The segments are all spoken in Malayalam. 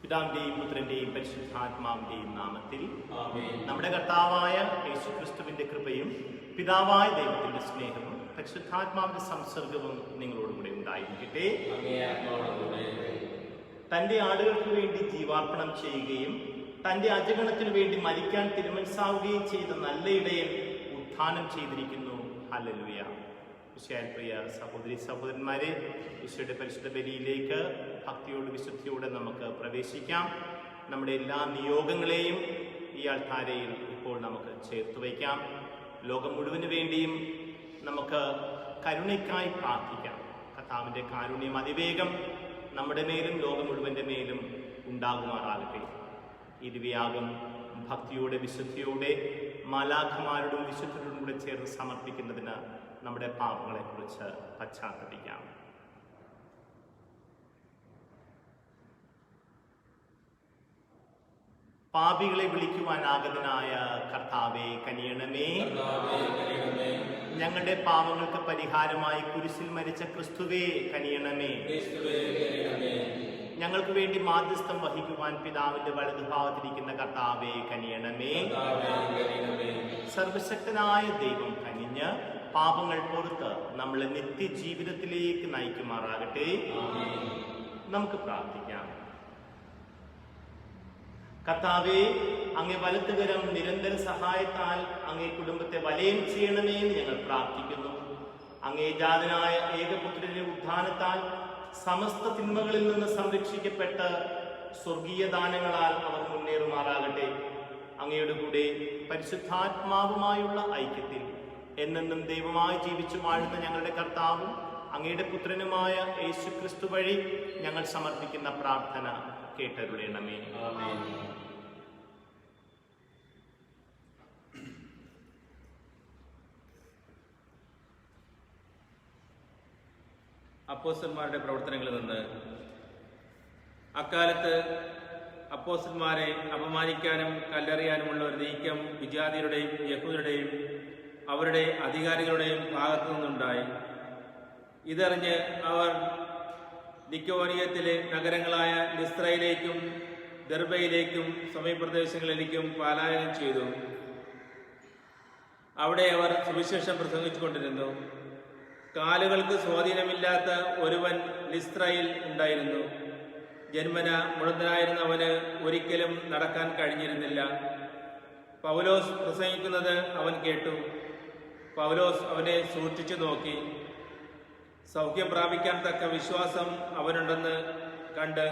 പിതാവിന്റെയും പുത്രന്റെയും പരിശുദ്ധാത്മാവിന്റെയും നാമത്തിൽ നമ്മുടെ കർത്താവായ യേശുക്രിസ്തുവിന്റെ കൃപയും പിതാവായ ദൈവത്തിന്റെ സ്നേഹവും പരിശുദ്ധാത്മാവിന്റെ സംസർഗവും നിങ്ങളോടുകൂടെ ഉണ്ടായിരിക്കട്ടെ. തന്റെ ആടുകൾക്ക് വേണ്ടി ജീവാർപ്പണം ചെയ്യുകയും തന്റെ അജഗണത്തിനു വേണ്ടി മരിക്കാൻ തിരുമനസ്സാവുകയും ചെയ്ത നല്ല ഇടയൻ ഉത്ഥാനം ചെയ്തിരിക്കുന്നു. ഹല്ലേലൂയ. ഈശോയിൽ പ്രിയ സഹോദരി സഹോദരന്മാരെ, ഈശോയുടെ പരിശുദ്ധ ബലിയിലേക്ക് ഭക്തിയോട് വിശുദ്ധിയോടെ നമുക്ക് പ്രവേശിക്കാം. നമ്മുടെ എല്ലാ നിയോഗങ്ങളെയും ഈ അൾത്താരയിൽ ഇപ്പോൾ നമുക്ക് ചേർത്ത് വയ്ക്കാം. ലോകം മുഴുവന് വേണ്ടിയും നമുക്ക് കരുണയ്ക്കായി പ്രാർത്ഥിക്കാം. കർത്താവിൻ്റെ കാരുണ്യം അതിവേഗം നമ്മുടെ മേലും ലോകം മുഴുവൻ്റെ മേലും ഉണ്ടാകുമാറാകട്ടെ. ഈ ദിവ്യയാഗം ഭക്തിയോടെ വിശുദ്ധിയോടെ മാലാഖമാരോടും വിശുദ്ധരോടും കൂടെ ചേർന്ന് സമർപ്പിക്കുന്നതിന് നമ്മുടെ പാപങ്ങളെക്കുറിച്ച് പശ്ചാത്തപിക്കാം. പാപികളെ വിളിക്കുവാനാഗതനായ കർത്താവേ കനിയണമേ. ഞങ്ങളുടെ പാപങ്ങൾക്ക് പരിഹാരമായി കുരിശിൽ മരിച്ച ക്രിസ്തുവേ കനിയണമേ. ഞങ്ങൾക്ക് വേണ്ടി മാധ്യസ്ഥം വഹിക്കുവാൻ പിതാവിന്റെ വലതുഭാഗത്തിരിക്കുന്ന കർത്താവേ കനിയണമേ. സർവശക്തനായ ദൈവം കനിഞ്ഞ് പാപങ്ങൾ പുറത്ത് നമ്മളെ നിത്യജീവിതത്തിലേക്ക് നയിക്കുമാറാകട്ടെ. നമുക്ക് പ്രാർത്ഥിക്കാം. കർത്താവേ, അങ്ങേ വലത്തുകരം നിരന്തര സഹായത്താൽ അങ്ങേ കുടുംബത്തെ വലയം ചെയ്യണമേ എന്ന് ഞങ്ങൾ പ്രാർത്ഥിക്കുന്നു. അങ്ങേ ജാതനായ ഏകപുത്രന്റെ ഉത്ഥാനത്താൽ സമസ്ത തിന്മകളിൽ നിന്ന് സംരക്ഷിക്കപ്പെട്ട് സ്വർഗീയ ദാനങ്ങളാൽ അവർ മുന്നേറുമാറാകട്ടെ. അങ്ങയുടെ കൂടെ പരിശുദ്ധാത്മാവുമായുള്ള ഐക്യത്തിൽ എന്നെന്നും ദൈവമായി ജീവിച്ചു വാഴുന്ന ഞങ്ങളുടെ കർത്താവും അങ്ങയുടെ പുത്രനുമായ യേശുക്രിസ്തു വഴി ഞങ്ങൾ സമർപ്പിക്കുന്ന പ്രാർത്ഥന കേട്ടരുളണമേ. അപ്പോസ്തലന്മാരുടെ പ്രവർത്തനങ്ങളിൽ നിന്ന് അക്കാലത്ത് അപ്പോസ്തലന്മാരെ അപമാനിക്കാനും കല്ലെറിയാനുമുള്ള ഒരു നീക്കം വിജാതിയരുടെയും യഹൂദരുടെയും അവരുടെ അധികാരികളുടെയും ഭാഗത്തു നിന്നുണ്ടായി. ഇതറിഞ്ഞ് അവർ നിക്കോനിയത്തിലെ നഗരങ്ങളായ ലിസ്ത്രയിലേക്കും ദെർബയിലേക്കും സമീപപ്രദേശങ്ങളിലേക്കും പലായനം ചെയ്തു. അവിടെ അവർ സുവിശേഷം പ്രസംഗിച്ചുകൊണ്ടിരുന്നു. കാലുകൾക്ക് സ്വാധീനമില്ലാത്ത ഒരുവൻ ലിസ്ത്രയിൽ ഉണ്ടായിരുന്നു. ജന്മന മുഴുവനായിരുന്ന അവന് ഒരിക്കലും നടക്കാൻ കഴിഞ്ഞിരുന്നില്ല. പൗലോസ് പ്രസംഗിക്കുന്നത് അവൻ കേട്ടു. പൗലോസ് അവനെ സൂക്ഷിച്ചു നോക്കി. സൗഖ്യം പ്രാപിക്കാൻ തക്ക വിശ്വാസം അവനുണ്ടെന്ന് കണ്ട്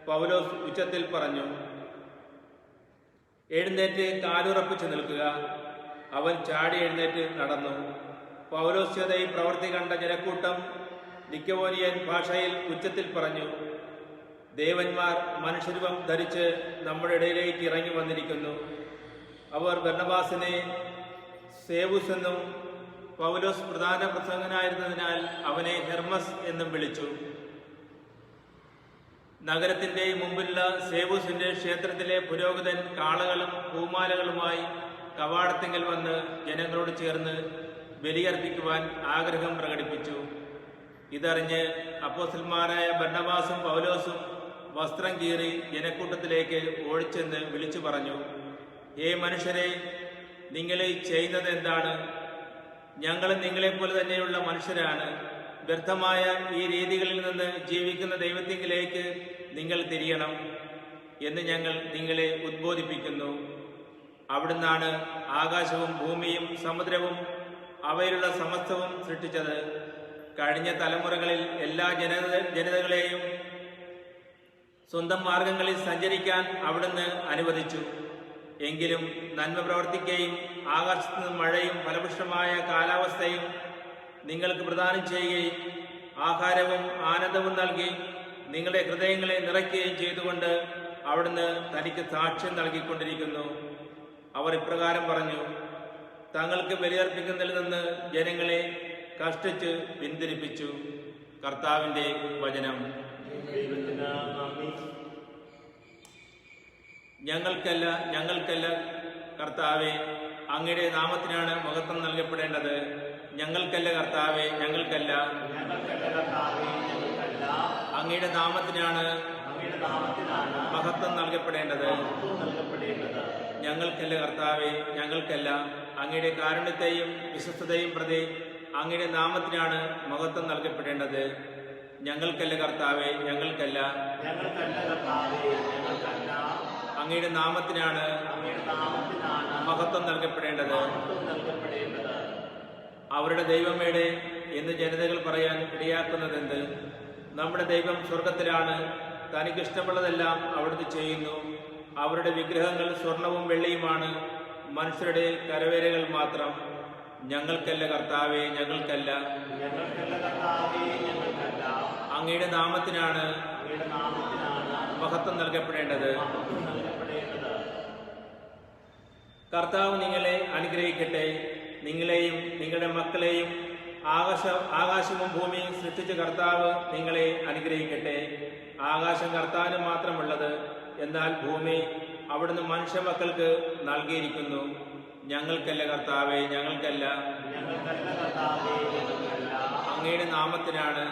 പൗലോസ് ഉച്ചത്തിൽ പറഞ്ഞു, എഴുന്നേറ്റ് കാലുറപ്പിച്ചു നിൽക്കുക. അവൻ ചാടി എഴുന്നേറ്റ് നടന്നു. പൗലോസ് ചെയ്ത ഈ പ്രവൃത്തി കണ്ട ജനക്കൂട്ടം നിക്കോനിയൻ ഭാഷയിൽ ഉച്ചത്തിൽ പറഞ്ഞു, ദേവന്മാർ മനുഷ്യരൂപം ധരിച്ച് നമ്മുടെ ഇടയിലേക്ക് ഇറങ്ങി വന്നിരിക്കുന്നു. അവർ ബർന്നബാസിനെ സേവുസ് എന്നും പൗലോസ് പ്രധാന പ്രസംഗനായിരുന്നതിനാൽ അവനെ ഹെർമസ് എന്നും വിളിച്ചു. നഗരത്തിന്റെ മുമ്പിലുള്ള സേവൂസിന്റെ ക്ഷേത്രത്തിലെ പുരോഹിതൻ കാളകളും പൂമാലകളുമായി കവാടത്തിങ്കൽ വന്ന് ജനങ്ങളോട് ചേർന്ന് ബലിയർപ്പിക്കുവാൻ ആഗ്രഹം പ്രകടിപ്പിച്ചു. ഇതറിഞ്ഞ് അപ്പോസ്തലന്മാരായ ബർന്നബാസും പൗലോസും വസ്ത്രം കീറി ജനക്കൂട്ടത്തിലേക്ക് ഓടിച്ചെന്ന് വിളിച്ചു പറഞ്ഞു, ഹേ മനുഷ്യരെ, നിങ്ങൾ ചെയ്യുന്നത് എന്താണ്? ഞങ്ങളും നിങ്ങളെപ്പോലെ തന്നെയുള്ള മനുഷ്യരാണ്. വ്യർത്ഥമായ ഈ രീതികളിൽ നിന്ന് ജീവിക്കുന്ന ദൈവത്തിങ്കിലേക്ക് നിങ്ങൾ തിരിയണം എന്ന് ഞങ്ങൾ നിങ്ങളെ ഉദ്ബോധിപ്പിക്കുന്നു. അവിടുന്നാണ് ആകാശവും ഭൂമിയും സമുദ്രവും അവയിലുള്ള സമസ്തവും സൃഷ്ടിച്ചത്. കഴിഞ്ഞ തലമുറകളിൽ എല്ലാ ജനതകളെയും സ്വന്തം മാർഗങ്ങളിൽ സഞ്ചരിക്കാൻ അവിടുന്ന് അനുവദിച്ചു. എങ്കിലും നന്മ പ്രവർത്തിക്കുകയും ആകാശത്തു നിന്ന് മഴയും ഫലപുഷ്ടമായ കാലാവസ്ഥയും നിങ്ങൾക്ക് പ്രദാനം ചെയ്യുകയും ആഹാരവും ആനന്ദവും നൽകി നിങ്ങളുടെ ഹൃദയങ്ങളെ നിറയ്ക്കുകയും ചെയ്തുകൊണ്ട് അവിടുന്ന് തനിക്ക് സാക്ഷ്യം നൽകിക്കൊണ്ടിരിക്കുന്നു. അവർ ഇപ്രകാരം പറഞ്ഞു, തങ്ങൾക്ക് ബലിയർപ്പിക്കുന്നതിൽ നിന്ന് ജനങ്ങളെ കഷ്ടിച്ച് പിന്തിരിപ്പിച്ചു. കർത്താവിന്റെ വചനം. ഞങ്ങൾക്കല്ല കർത്താവെ, അങ്ങയുടെ നാമത്തിനാണ് മഹത്വം നൽകപ്പെടേണ്ടത്. ഞങ്ങൾക്കല്ല കർത്താവെ, ഞങ്ങൾക്കല്ല, അങ്ങയുടെ നാമത്തിനാണ് അങ്ങയുടെ നാമത്തിനാണ് മഹത്വം നൽകപ്പെടേണ്ടത്. ഞങ്ങൾക്കല്ല കർത്താവെ, ഞങ്ങൾക്കല്ല, അങ്ങയുടെ കാരുണ്യത്തെയും വിശ്വസ്തതയും പ്രതി അങ്ങയുടെ നാമത്തിനാണ് മഹത്വം നൽകപ്പെടേണ്ടത്. ഞങ്ങൾക്കല്ല കർത്താവെ, ഞങ്ങൾക്കല്ല, അങ്ങയുടെ നാമത്തിനാണ് മഹത്വം നൽകപ്പെടേണ്ടത്. അവരുടെ ദൈവമേടെ എന്ന് ജനതകൾ പറയാൻ ഇടയാക്കുന്നതെന്ത്? നമ്മുടെ ദൈവം സ്വർഗത്തിലാണ്, തനിക്കിഷ്ടമുള്ളതെല്ലാം അവിടുന്ന് ചെയ്യുന്നു. അവരുടെ വിഗ്രഹങ്ങൾ സ്വർണവും വെള്ളിയുമാണ്, മനുഷ്യരുടെ കരവേലകൾ മാത്രം. ഞങ്ങൾക്കല്ല കർത്താവെ, ഞങ്ങൾക്കല്ല, അങ്ങയുടെ നാമത്തിനാണ് മഹത്വം നൽകപ്പെടേണ്ടത്. കർത്താവ് നിങ്ങളെ അനുഗ്രഹിക്കട്ടെ. നിങ്ങളെയും നിങ്ങളുടെ മക്കളെയും ആകാശവും ഭൂമിയും സൃഷ്ടിച്ച കർത്താവ് നിങ്ങളെ അനുഗ്രഹിക്കട്ടെ. ആകാശം കർത്താവിന് മാത്രമുള്ളത്, എന്നാൽ ഭൂമി അവിടുന്ന് മനുഷ്യ മക്കൾക്ക് നൽകിയിരിക്കുന്നു. ഞങ്ങൾക്കല്ല കർത്താവെ, ഞങ്ങൾക്കല്ല, അങ്ങയുടെ നാമത്തിനാണ്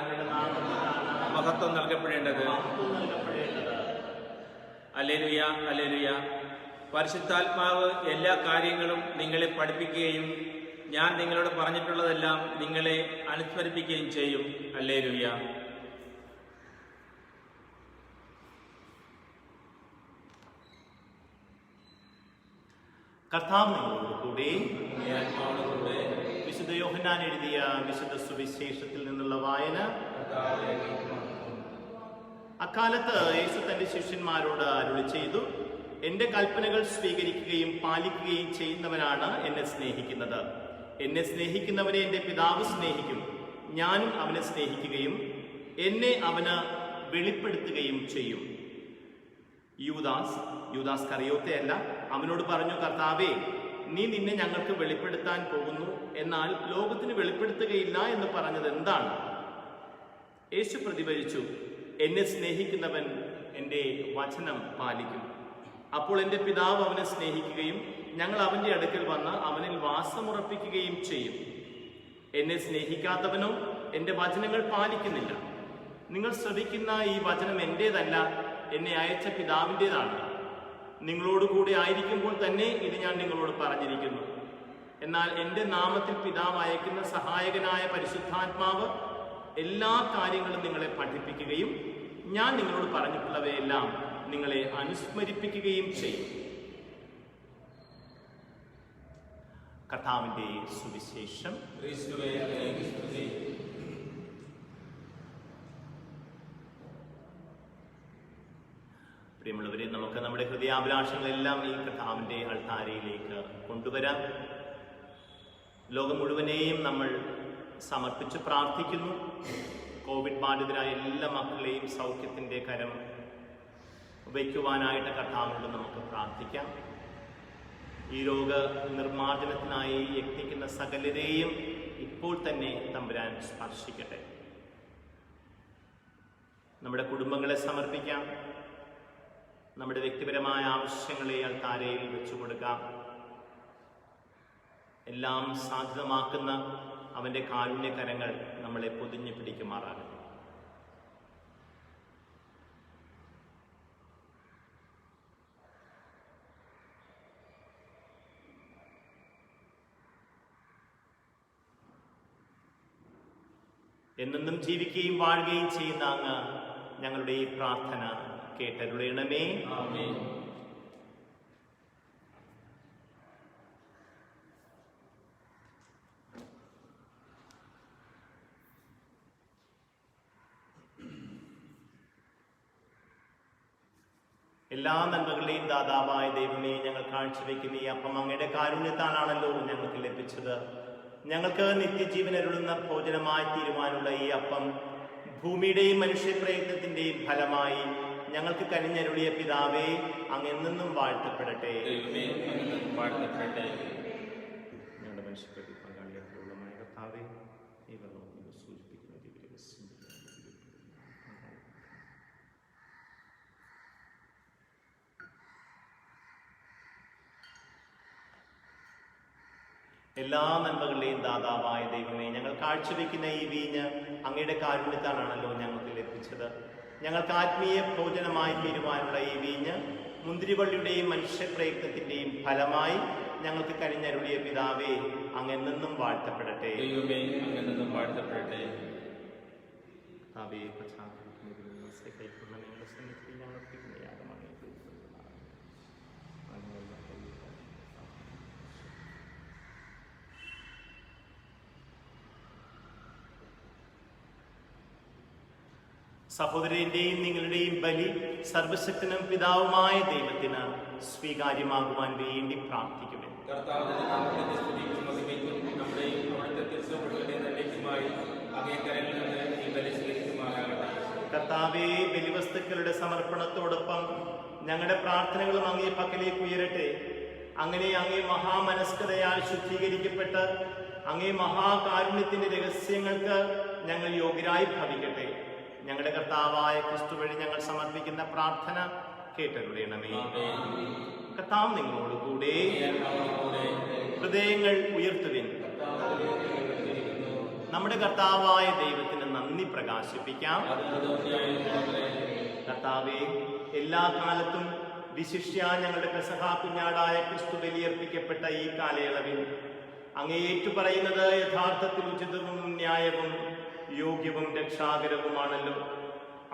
മഹത്വം നൽകപ്പെടേണ്ടത്. Hallelujah, hallelujah. പരിശുദ്ധാത്മാവ് എല്ലാ കാര്യങ്ങളും നിങ്ങളെ പഠിപ്പിക്കുകയും ഞാൻ നിങ്ങളോട് പറഞ്ഞിട്ടുള്ളതെല്ലാം നിങ്ങളെ അനുസ്മരിപ്പിക്കുകയും ചെയ്യും. ഹല്ലേലൂയ. കർത്താവ് നിങ്ങളോട് കൂടെ. വിശുദ്ധ യോഹന്നാൻ എഴുതിയ വിശുദ്ധ സുവിശേഷത്തിൽ നിന്നുള്ള വായന. അക്കാലത്ത് യേശു തന്റെ ശിഷ്യന്മാരോട് അരുളി ചെയ്തു, എന്റെ കൽപ്പനകൾ സ്വീകരിക്കുകയും പാലിക്കുകയും ചെയ്യുന്നവനാണ് എന്നെ സ്നേഹിക്കുന്നത്. എന്നെ സ്നേഹിക്കുന്നവനെ എന്റെ പിതാവ് സ്നേഹിക്കും. ഞാനും അവനെ സ്നേഹിക്കുകയും എന്നെ അവന് വെളിപ്പെടുത്തുകയും ചെയ്യും. യൂദാസ് കറിയോത്തയല്ല, അവനോട് പറഞ്ഞു, കർത്താവേ, നീ നിന്നെ ഞങ്ങൾക്ക് വെളിപ്പെടുത്താൻ പോകുന്നു, എന്നാൽ ലോകത്തിന് വെളിപ്പെടുത്തുകയില്ല എന്ന് പറഞ്ഞത് എന്താണ്? യേശു പ്രതിഭരിച്ചു, എന്നെ സ്നേഹിക്കുന്നവൻ എൻ്റെ വചനം പാലിക്കും. അപ്പോൾ എൻ്റെ പിതാവ് അവനെ സ്നേഹിക്കുകയും ഞങ്ങൾ അവൻ്റെ അടുക്കൽ വന്ന് അവനിൽ വാസമുറപ്പിക്കുകയും ചെയ്യും. എന്നെ സ്നേഹിക്കാത്തവനോ എൻ്റെ വചനങ്ങൾ പാലിക്കുന്നില്ല. നിങ്ങൾ ശ്രവിക്കുന്ന ഈ വചനം എൻ്റേതല്ല, എന്നെ അയച്ച പിതാവിൻ്റേതാണ്. നിങ്ങളോടുകൂടി ആയിരിക്കുമ്പോൾ തന്നെ ഇത് ഞാൻ നിങ്ങളോട് പറഞ്ഞിരിക്കുന്നു. എന്നാൽ എൻ്റെ നാമത്തിൽ പിതാവ് അയക്കുന്ന സഹായകനായ പരിശുദ്ധാത്മാവ് എല്ലാ കാര്യങ്ങളും നിങ്ങളെ പഠിപ്പിക്കുകയും ഞാൻ നിങ്ങളോട് പറഞ്ഞിട്ടുള്ളവയെല്ലാം നിങ്ങളെ അനുസ്മരിപ്പിക്കുകയും ചെയ്യും. കർത്താവിൻ്റെ സുവിശേഷം. പ്രിയമുള്ളവരെ, നമുക്ക് നമ്മുടെ ഹൃദയാഭിലാഷങ്ങളെല്ലാം ഈ കർത്താവിൻ്റെ അൾത്താരയിലേക്ക് കൊണ്ടുവരാം. ലോകം മുഴുവനെയും നമ്മൾ സമർപ്പിച്ച് പ്രാർത്ഥിക്കുന്നു. കോവിഡ് ബാധിതരായ എല്ലാ മക്കളെയും സൗഖ്യത്തിൻ്റെ കരം വയ്ക്കുവാനായിട്ട് കർത്താവിനോട് നമുക്ക് പ്രാർത്ഥിക്കാം. ഈ രോഗ നിർമ്മാർജ്ജനത്തിനായി യത്നിക്കുന്ന സകലരെയും ഇപ്പോൾ തന്നെ തമ്പുരാൻ സ്പർശിക്കട്ടെ. നമ്മുടെ കുടുംബങ്ങളെ സമർപ്പിക്കാം. നമ്മുടെ വ്യക്തിപരമായ ആവശ്യങ്ങളെ അൾത്താരയിൽ വെച്ചു കൊടുക്കാം. എല്ലാം സാധ്യതമാക്കുന്ന അവൻ്റെ കാരുണ്യകരങ്ങൾ നമ്മളെ പൊതിഞ്ഞു പിടിക്കുമാറാകട്ടെ. എന്നെന്നും ജീവിക്കുകയും വാഴുകയും ചെയ്യുന്ന അങ്ങ് ഞങ്ങളുടെ ഈ പ്രാർത്ഥന കേട്ടരുളണമേ. ആമേൻ. എല്ലാ നന്മകളുടെയും ദാതാവായ ദൈവമേ, ഞങ്ങൾ കാഴ്ചവെക്കുന്ന ഈ അപ്പം അങ്ങയുടെ കാരുണ്യത്താലാണല്ലോ ഞങ്ങൾക്ക് ലഭിച്ചത്. ഞങ്ങൾക്ക് നിത്യജീവൻ അരുളുന്ന ഭോജനമായി തീരുവാനുള്ള ഈ അപ്പം ഭൂമിയുടെയും മനുഷ്യപ്രയത്നത്തിന്റെയും ഫലമായി ഞങ്ങൾക്ക് കനിഞ്ഞരുളിയ പിതാവേ, അങ്ങ് എന്നെന്നും വാഴ്ത്തപ്പെടട്ടെ. ഞങ്ങളുടെ മനുഷ്യപ്രതി പങ്കാളിയായിട്ടുള്ളമായ കർത്താവേ, ഈ വെള്ളം സൂചിപ്പിക്കുന്ന എല്ലാ നന്മകളുടെയും ദാതാവായ ദൈവമേ, ഞങ്ങൾ കാഴ്ചവെക്കുന്ന ഈ വീഞ്ഞ് അങ്ങയുടെ കാരുണ്യത്താലാണല്ലോ ഞങ്ങൾക്ക് ലഭിച്ചത്. ഞങ്ങൾക്ക് ആത്മീയ ഭോജനമായി തീരുവാനുള്ള ഈ വീഞ്ഞ് മുന്തിരിവള്ളിയുടെയും മനുഷ്യപ്രയത്നത്തിന്റെയും ഫലമായി ഞങ്ങൾക്ക് കഴിഞ്ഞരുളിയ പിതാവേ, അങ്ങ് എന്നെന്നും വാഴ്ത്തപ്പെടട്ടെ. ദൈവമേ, അങ്ങ് എന്നെന്നും വാഴ്ത്തപ്പെടട്ടെ. സഹോദരന്റെയും നിങ്ങളുടെയും ബലി സർവശക്തനും പിതാവുമായ ദൈവത്തിന് സ്വീകാര്യമാകുവാൻ വേണ്ടി പ്രാർത്ഥിക്കുവിൻ. കർത്താവേ, ബലിവസ്തുക്കളുടെ സമർപ്പണത്തോടൊപ്പം ഞങ്ങളുടെ പ്രാർത്ഥനകളും അങ്ങേ പക്കലേക്ക് ഉയരട്ടെ. അങ്ങനെ അങ്ങേ മഹാമനസ്കതയാൽ ശുദ്ധീകരിക്കപ്പെട്ട് അങ്ങേ മഹാകാരുണ്യത്തിന്റെ രഹസ്യങ്ങൾക്ക് ഞങ്ങൾ യോഗ്യരായി ഭവിക്കട്ടെ. ഞങ്ങളുടെ കർത്താവായ ക്രിസ്തു വഴി ഞങ്ങൾ സമർപ്പിക്കുന്ന പ്രാർത്ഥന കേട്ടരുളണമേ. കർത്താവ് നിങ്ങളോട് കൂടെ. ഹൃദയങ്ങൾ ഉയർത്തുവിൻ. നമ്മുടെ കർത്താവായ ദൈവത്തിന് നന്ദി പ്രകാശിപ്പിക്കാം. കർത്താവേ, എല്ലാ കാലത്തും വിശിഷ്യ ഞങ്ങളുടെ പെസഹാ കുഞ്ഞാടായ ക്രിസ്തു ബലിയർപ്പിക്കപ്പെട്ട ഈ കാലയളവിൽ അങ്ങേ ഏറ്റുപറയുന്നത് യഥാർത്ഥത്തിൽ ഉചിതവും ന്യായവും യോഗ്യവും രക്ഷാകരവുമാണല്ലോ.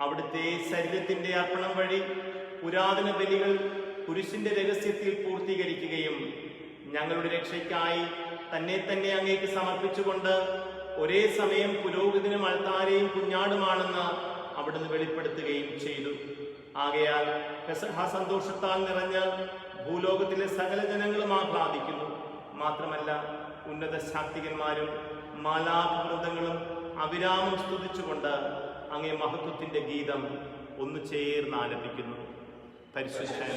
അവിടുത്തെ ശരീരത്തിന്റെ അർപ്പണം വഴി പുരാതന ബലികൾ കുരിശിന്റെ രഹസ്യത്തിൽ പൂർത്തീകരിക്കുകയും ഞങ്ങളുടെ രക്ഷയ്ക്കായി തന്നെ തന്നെ അങ്ങേക്ക് സമർപ്പിച്ചുകൊണ്ട് ഒരേ സമയം പുരോഹിതനും അൾത്താരയും കുഞ്ഞാടുമാണെന്ന് അവിടുന്ന് വെളിപ്പെടുത്തുകയും ചെയ്തു. ആകയാൽ പെസഹ സന്തോഷത്താൽ നിറഞ്ഞ് ഭൂലോകത്തിലെ സകല ജനങ്ങളും ആഹ്ലാദിക്കുന്നു. മാത്രമല്ല, ഉന്നത ശാക്തികന്മാരും മാലാഖവൃന്ദങ്ങളും അവിരാമം സ്തുതിച്ചുകൊണ്ട് അങ്ങേ മഹത്വത്തിന്റെ ഗീതം ഒന്നു ചേർന്ന് ആലപിക്കുന്നു. പരിശുദ്ധൻ,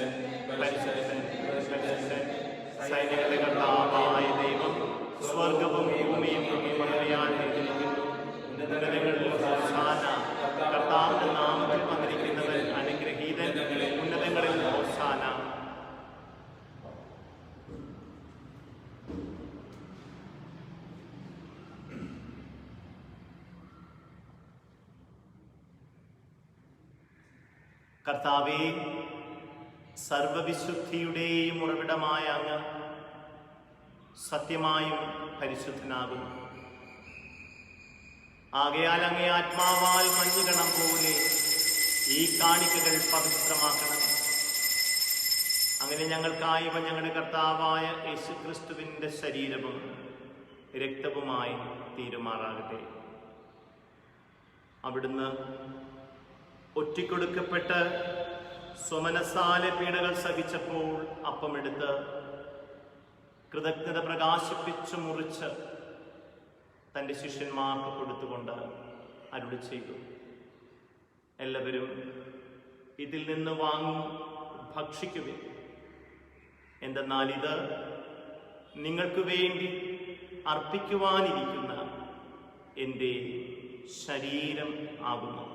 പരിശുദ്ധൻ, പരിശുദ്ധൻ, സൈന്യങ്ങളുടെ കർത്താവായ ദൈവം സ്വർഗവും ഭൂമിയും മഴയാൽ നിറഞ്ഞിരിക്കുന്നു. ഉന്നതങ്ങളിൽ ഹോശാന. കർത്താവിന്റെ നാമത്തിൽ വന്നിരിക്കുന്നവൻ അനുഗ്രഹീതൻ. ഉന്നതങ്ങളിൽ ഹോശാന. കർത്താവേ, സർവവിശുദ്ധിയുടെയും ഉറവിടമായ അങ്ങ് സത്യമായും പരിശുദ്ധനാകുന്നു. ആകയാൽ അങ്ങേ ആത്മാവാൽ മഞ്ഞുകണം പോലെ ഈ കാണിക്കകൾ പവിത്രമാക്കണം. അങ്ങനെ ഞങ്ങൾക്കായി ഞങ്ങളുടെ കർത്താവായ യേശുക്രിസ്തുവിന്റെ ശരീരവും രക്തവുമായി തീരുമാറാകട്ടെ. അവിടുന്ന് ഒറ്റിക്കൊടുക്കപ്പെട്ട് സ്വമനസാലെ പീഡകൾ സഹിച്ചപ്പോൾ അപ്പമെടുത്ത് കൃതജ്ഞത പ്രകാശിപ്പിച്ച് മുറിച്ച് തൻ്റെ ശിഷ്യന്മാർക്ക് കൊടുത്തുകൊണ്ട് അരുളി ചെയ്തു, എല്ലാവരും ഇതിൽ നിന്ന് വാങ്ങി ഭക്ഷിക്കുവിൻ. എന്തെന്നാൽ ഇത് നിങ്ങൾക്ക് വേണ്ടി അർപ്പിക്കുവാനിരിക്കുന്ന എൻ്റെ ശരീരം ആകുന്നു.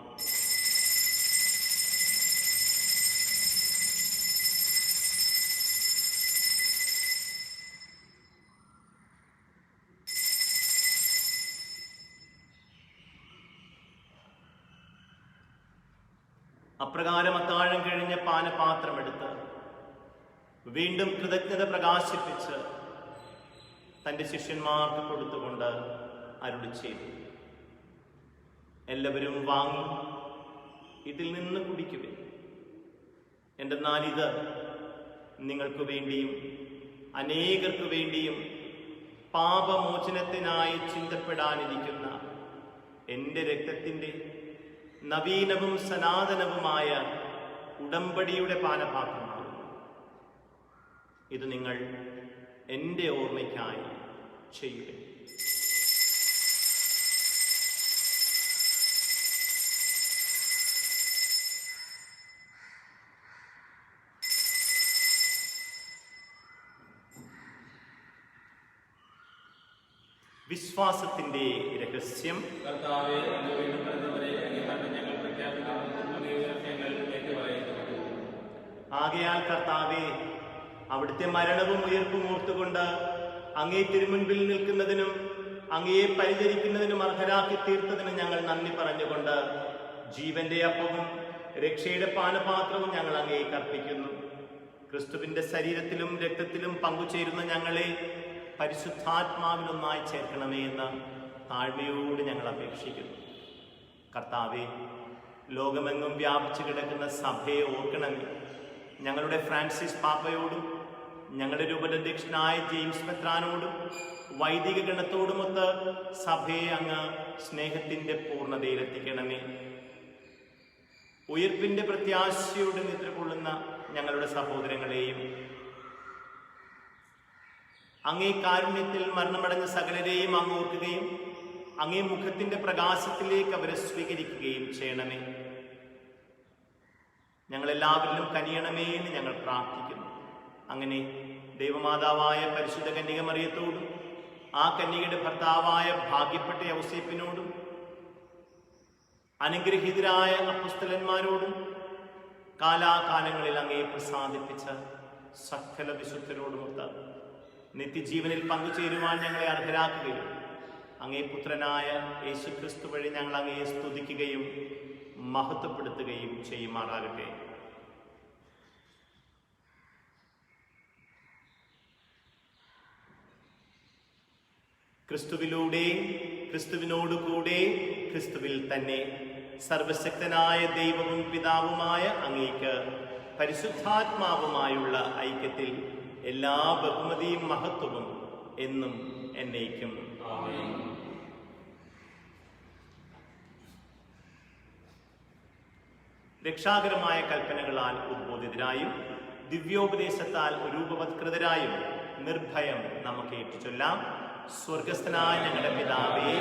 അപ്രകാരം അത്താഴം കഴിഞ്ഞ് പാനപാത്രമെടുത്ത് വീണ്ടും കൃതജ്ഞത പ്രകാശിപ്പിച്ച് തൻ്റെ ശിഷ്യന്മാർക്ക് കൊടുത്തുകൊണ്ട് അരുളി ചെയ്തു, എല്ലാവരും വാങ്ങി ഇതിൽ നിന്ന് കുടിക്കുവിൻ. എന്തെന്നാൽ ഇത് നിങ്ങൾക്ക് വേണ്ടിയും അനേകർക്ക് വേണ്ടിയും പാപമോചനത്തിനായി ചിന്തപ്പെടാനിരിക്കുന്ന എൻ്റെ രക്തത്തിൻ്റെ നവീനവും സനാതനവുമായ ഉടമ്പടിയുടെ പാനപാത്രമാകുന്നു. ഇത് നിങ്ങൾ എൻ്റെ ഓർമ്മയ്ക്കായി ചെയ്യുക. വിശ്വാസത്തിന്റെ രഹസ്യം. ആകയാൽ കർത്താവേ, അവിടുത്തെ മരണവും ഉയർപ്പും ഓർത്തുകൊണ്ട് അങ്ങേ തിരുമുൻപിൽ നിൽക്കുന്നതിനും അങ്ങയെ പരിചരിക്കുന്നതിനും അർഹരാക്കി തീർത്തതിനും ഞങ്ങൾ നന്ദി പറഞ്ഞുകൊണ്ട് ജീവന്റെ അപ്പവും രക്ഷയുടെ പാനപാത്രവും ഞങ്ങൾ അങ്ങേക്ക് അർപ്പിക്കുന്നു. ക്രിസ്തുവിന്റെ ശരീരത്തിലും രക്തത്തിലും പങ്കുചേരുന്ന ഞങ്ങളെ പരിശുദ്ധാത്മാവിലൊന്നായി ചേർക്കണമേ എന്ന് താഴ്മയോട് ഞങ്ങൾ അപേക്ഷിക്കുന്നു. കർത്താവെ, ലോകമെങ്ങും വ്യാപിച്ചു കിടക്കുന്ന സഭയെ ഓർക്കണമേ. ഞങ്ങളുടെ ഫ്രാൻസിസ് പാപ്പയോടും ഞങ്ങളുടെ രൂപതാധ്യക്ഷനായ ജെയിംസ് മെത്രാനോടും വൈദിക ഗണത്തോടുമൊത്ത് സഭയെ അങ്ങ് സ്നേഹത്തിന്റെ പൂർണ്ണതയിലെത്തിക്കണമേ. ഉയർപ്പിന്റെ പ്രത്യാശയോടെ നിദ്രകൊള്ളുന്ന ഞങ്ങളുടെ സഹോദരങ്ങളെയും അങ്ങേ കാരുണ്യത്തിൽ മരണമടഞ്ഞ സകലരെയും അങ്ങ് ഓർക്കുകയും അങ്ങേ മുഖത്തിന്റെ പ്രകാശത്തിലേക്ക് അവരെ സ്വീകരിക്കുകയും ചെയ്യണമേ. ഞങ്ങളെല്ലാവരിലും കനിയണമേ എന്ന് ഞങ്ങൾ പ്രാർത്ഥിക്കുന്നു. അങ്ങനെ ദൈവമാതാവായ പരിശുദ്ധ കന്യക മറിയത്തോടും ആ കന്യകയുടെ ഭർത്താവായ ഭാഗ്യപ്പെട്ട യൗസേപ്പിനോടും അനുഗ്രഹീതരായ അപ്പസ്തലന്മാരോടും കാലാകാലങ്ങളിൽ അങ്ങയെ പ്രസാദിപ്പിച്ച സകല വിശുദ്ധരോടുമൊത്ത് നിത്യജീവനിൽ പങ്കുചേരുവാൻ ഞങ്ങളെ അർഹരാക്കുകയും അങ്ങേ പുത്രനായ യേശുക്രിസ്തു വഴി ഞങ്ങൾ അങ്ങയെ സ്തുതിക്കുകയും മഹത്വപ്പെടുത്തുകയും ചെയ്യുമാറാകട്ടെ. ക്രിസ്തുവിലൂടെ, ക്രിസ്തുവിനോടുകൂടെ, ക്രിസ്തുവിൽ തന്നെ സർവശക്തനായ ദൈവവും പിതാവുമായ അങ്ങേക്ക് പരിശുദ്ധാത്മാവുമായുള്ള ഐക്യത്തിൽ എല്ലാ ബഹുമതിയും മഹത്വവും എന്നും എന്നേക്കും. രക്ഷാകരമായ കൽപ്പനകളാൽ ഉദ്ബോധിതരായും ദിവ്യോപദേശത്താൽ രൂപവത്കൃതരായും നിർഭയം നമുക്ക് ഏറ്റുചൊല്ലാം. സ്വർഗസ്ഥനായ ഞങ്ങളുടെ പിതാവേ,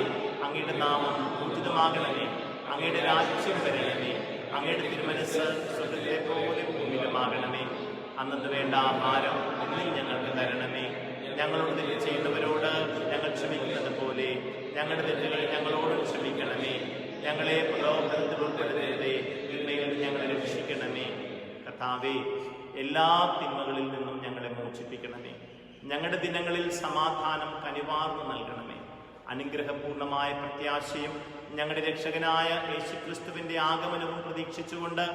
അങ്ങയുടെ നാമം പൂജിതമാകണമേ. അങ്ങയുടെ രാജ്യം വരണമേ. അങ്ങയുടെ തിരുമനസ് സ്വർഗത്തിലെ പോലെ ഭൂമിയിലുമാകണമേ. അന്നന്ന് വേണ്ട ആഹാരം ഇന്നും ഞങ്ങൾക്ക് തരണമേ. ഞങ്ങളോട് തെറ്റ് ചെയ്യുന്നവരോട് ഞങ്ങൾ ക്ഷമിക്കുന്നത് പോലെ ഞങ്ങളുടെ തെറ്റുകൾ ഞങ്ങളോട് ക്ഷമിക്കണമേ. ഞങ്ങളെ പ്രലോഭനത്തിൽ ഉൾപ്പെടുത്തരുതേ, തിന്മയിൽ ഞങ്ങളെ രക്ഷിക്കണമേ. കർത്താവേ, എല്ലാ തിന്മകളിൽ നിന്നും ഞങ്ങളെ മോചിപ്പിക്കണമേ. ഞങ്ങളുടെ ദിനങ്ങളിൽ സമാധാനം കനിവാർന്നു നൽകണമേ. അനുഗ്രഹപൂർണമായ പ്രത്യാശയും ഞങ്ങളുടെ രക്ഷകനായ യേശുക്രിസ്തുവിന്റെ ആഗമനവും പ്രതീക്ഷിച്ചുകൊണ്ട്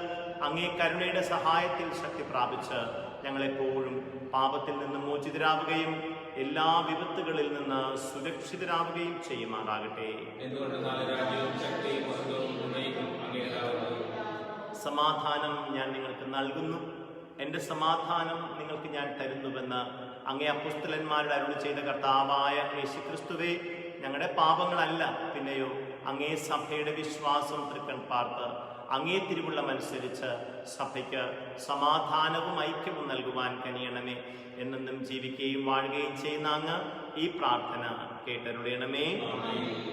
അങ്ങേ കരുണയുടെ സഹായത്തിൽ ശക്തി പ്രാപിച്ച് ഞങ്ങളെപ്പോഴും പാപത്തിൽ നിന്ന് മോചിതരാവുകയും എല്ലാ വിപത്തുകളിൽ നിന്ന് സുരക്ഷിതരാവുകയും ചെയ്യുമാറാകട്ടെ. സമാധാനം ഞാൻ നിങ്ങൾക്ക് നൽകുന്നു, എൻ്റെ സമാധാനം നിങ്ങൾക്ക് ഞാൻ തരുന്നുവെന്ന് അങ്ങേ അപ്പോസ്തലന്മാരുടെ അരുളി ചെയ്ത കർത്താവായ യേശുക്രിസ്തുവേ, ഞങ്ങളുടെ പാപങ്ങളല്ല പിന്നെയോ അങ്ങേ സഭയുടെ വിശ്വാസം തൃക്കൺ പാർത്ത് അങ്ങേ തിരുവുള്ളമനുസരിച്ച് സഭയ്ക്ക് സമാധാനവും ഐക്യവും നൽകുവാൻ കനിയണമേ. എന്നെന്നും ജീവിക്കുകയും വാഴുകയും ചെയ്യുന്ന അങ്ങ് ഈ പ്രാർത്ഥന കേട്ടരുളയണമേ.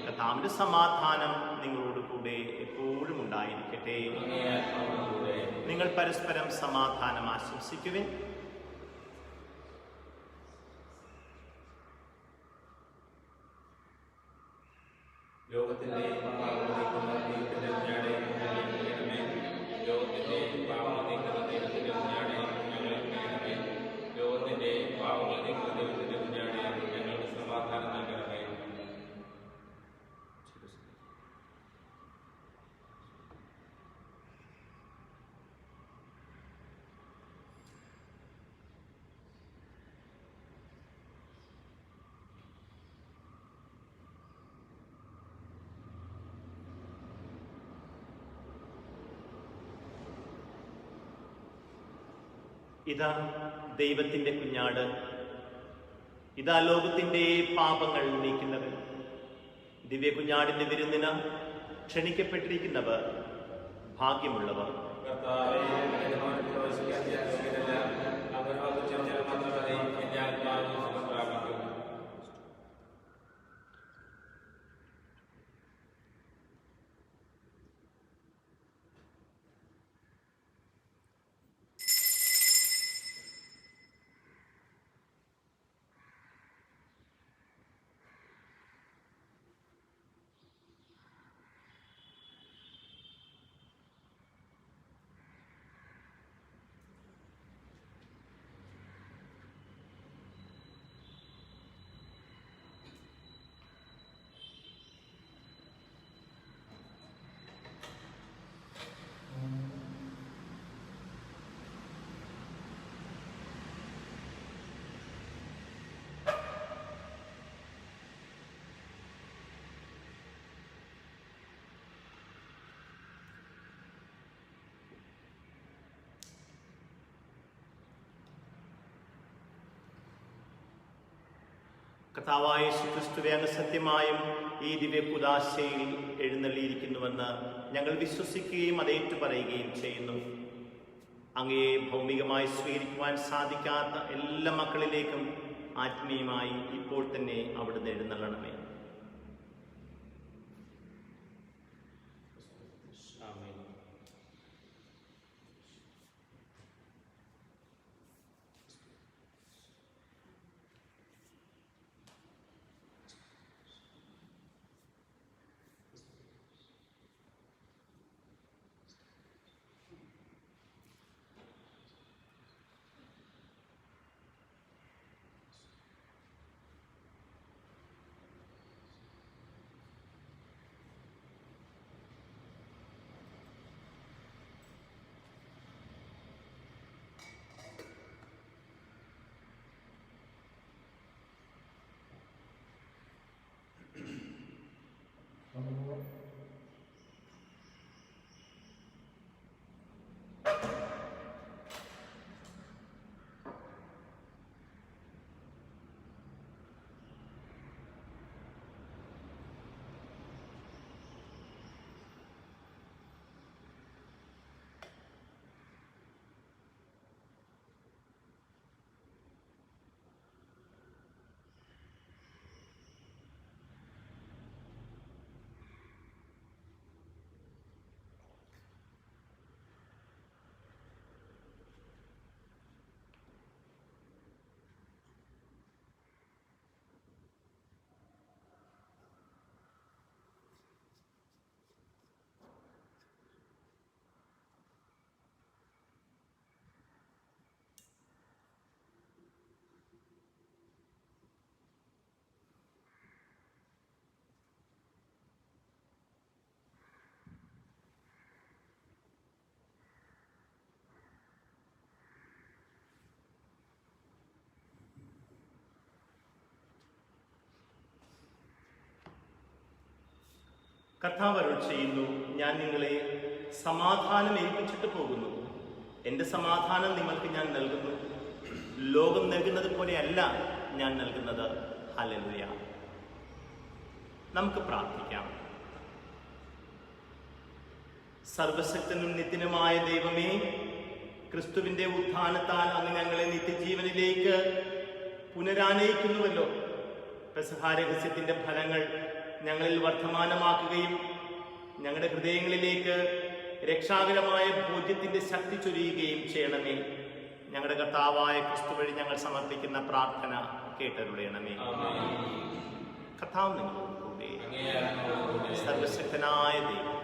കർത്താവിന്റെ സമാധാനം നിങ്ങളോട് കൂടെ എപ്പോഴും ഉണ്ടായിരിക്കട്ടെ. നിങ്ങൾ പരസ്പരം സമാധാനം ആശംസിക്കുവിൻ. ലോകത്തിന്റെ ഇതാ ദൈവത്തിന്റെ കുഞ്ഞാട്, ഇതാ ലോകത്തിന്റെ പാപങ്ങൾ നീക്കുന്നവൻ. ദിവ്യ കുഞ്ഞാടിന്റെ വിരുന്നിന് ക്ഷണിക്കപ്പെട്ടിരിക്കുന്നവർ ഭാഗ്യമുള്ളവർ. കർത്താവായ യേശുക്രിസ്തുവേ, അങ്ങ് സത്യമായും ഈ ദിവ്യ കുദാശയിൽ എഴുന്നള്ളിയിരിക്കുന്നുവെന്ന് ഞങ്ങൾ വിശ്വസിക്കുകയും അതേറ്റു പറയുകയും ചെയ്യുന്നു. അങ്ങയെ ഭൗമികമായി സ്വീകരിക്കുവാൻ സാധിക്കാത്ത എല്ലാ മക്കളിലേക്കും ആത്മീയമായി ഇപ്പോൾ തന്നെ അവിടുന്ന് എഴുന്നള്ളണമേ. കർത്താവ് അരുൾ ചെയ്യുന്നു, ഞാൻ നിങ്ങളെ സമാധാനം ഏൽപ്പിച്ചിട്ട് പോകുന്നു. എൻ്റെ സമാധാനം നിങ്ങൾക്ക് ഞാൻ നൽകുന്നു. ലോകം നൽകുന്നത് പോലെയല്ല ഞാൻ നൽകുന്നത്. ഹല്ലേലൂയ. നമുക്ക് പ്രാർത്ഥിക്കാം. സർവശക്തനും നിത്യനുമായ ദൈവമേ, ക്രിസ്തുവിന്റെ ഉത്ഥാനത്താൽ അങ്ങ് ഞങ്ങളെ നിത്യജീവനിലേക്ക് പുനരാനയിക്കുന്നുവല്ലോ. പെസഹ രഹസ്യത്തിന്റെ ഫലങ്ങൾ ഞങ്ങളിൽ വർദ്ധമാനമാക്കുകയും ഞങ്ങളുടെ ഹൃദയങ്ങളിലേക്ക് രക്ഷാകരമായ ഭോജ്യത്തിന്റെ ശക്തി ചൊരിയുകയും ചെയ്യണമേ. ഞങ്ങളുടെ കർത്താവായ ക്രിസ്തു വഴി ഞങ്ങൾ സമർപ്പിക്കുന്ന പ്രാർത്ഥന കേട്ടരുളയണമേ. കർത്താവ് നിങ്ങളോട് കൂടെ. സർവശക്തനായ ദൈവം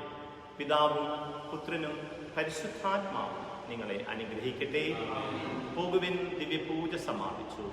പിതാവും പുത്രനും പരിശുദ്ധാത്മാവും നിങ്ങളെ അനുഗ്രഹിക്കട്ടെ. പോകുവിൻ, ദിവ്യപൂജ സമാപിച്ചു.